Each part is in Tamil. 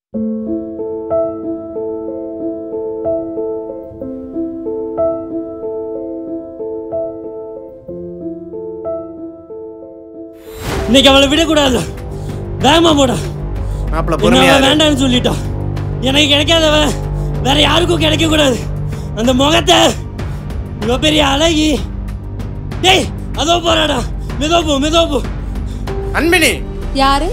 இன்னைக்கு அவளை விடக்கூடாது. வேகமா போடா. வேண்டாம்னு சொல்லிட்டான். எனக்கு கிடைக்காதவன் வேற யாருக்கும் கிடைக்க கூடாது. அந்த முகத்தை இவ்வளோ பெரிய அழகி. டேய் அதோ போறாடா. மெதோ போ. அன்பினி யாரு?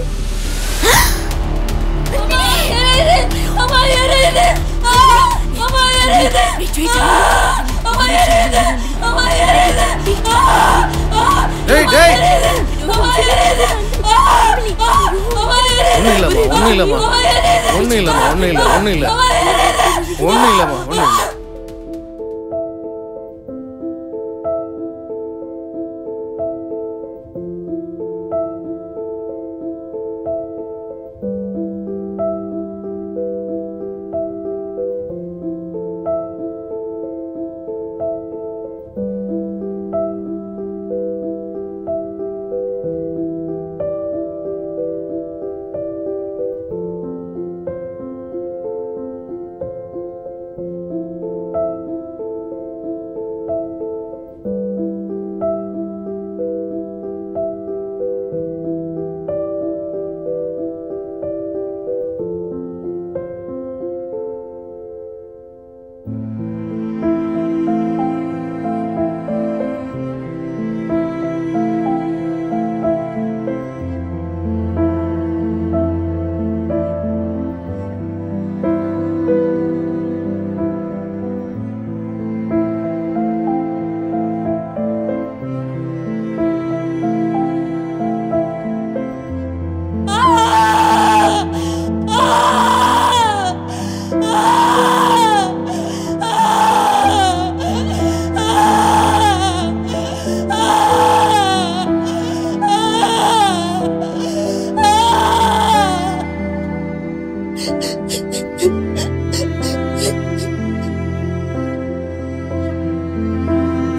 ஒன்னும் இல்லம்மா.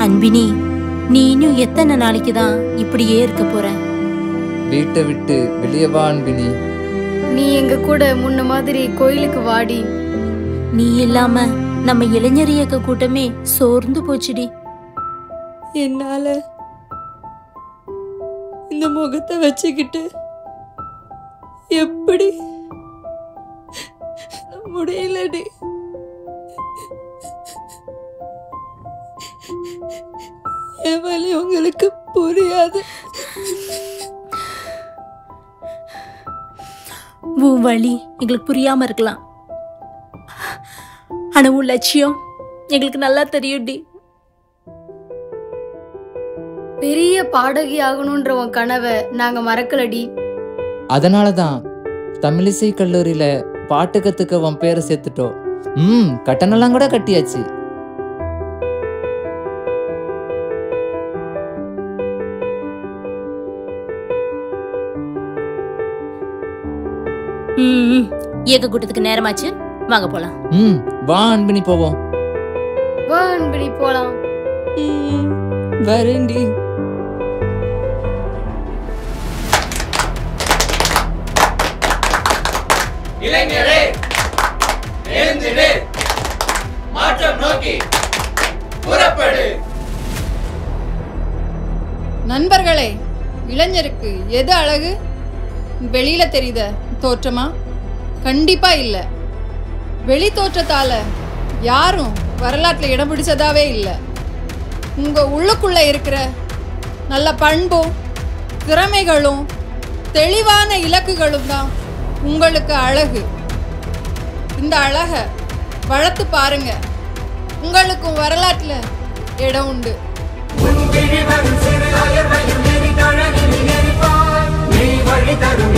அன்பினி, நீ இன்னும் எத்தனை நாளைக்கு தான் இப்படியே இருக்க போற? வீட்டை விட்டு வெளியே வா அன்பினி. நீ எங்க கூட முன்ன மாதிரி கோயிலுக்கு வாடி. நீ இல்லாம நம்ம இளைஞர் இயக்க கூட்டமே சோர்ந்து போச்சுடி. என்னால இந்த முகத்தை வச்சுக்கிட்டு எப்படி முடியலடி. என் வலி உங்களுக்கு புரியாது. உன் வழி எங்களுக்கு புரியாம இருக்கலாம், ஆனா உன் லட்சியம் எங்களுக்கு நல்லா தெரியும்டி. பெரிய பாடகி ஆகணும்ன்ற உன் கனவை நாங்க மறக்கலடி. அதனாலதான் தமிழிசை கல்லூரியில பாட்டு கத்துக்க உன் பேரை சேர்த்துட்டோம். கட்டணெல்லாம் கூட கட்டியாச்சு. இயக்க கூட்டத்துக்கு நேரமாச்சு, வாங்க போலாம். வா அன்பினி போவோம். வா அன்பினி போலாம். வரேன்டி. இளைஞரே எழுந்திரு, மாற்றம் நோக்கி புறப்படு. நண்பர்களே, இளைஞருக்கு எது அழகு? வெளியில தெரியுத தோற்றமா? கண்டிப்பா இல்ல. வெளி தோற்றத்தால யாரும் வரலாற்றுல இடம் பிடிச்சதாவே இல்லை. உங்க உள்ளுக்குள்ள இருக்கிற நல்ல பண்பும் திறமைகளும் தெளிவான இலக்குகளும் தான் உங்களுக்கு அழகு. இந்த அழக வளர்த்து பாருங்க, உங்களுக்கும் வரலாற்றுல இடம் உண்டு. நீ வழி தரும்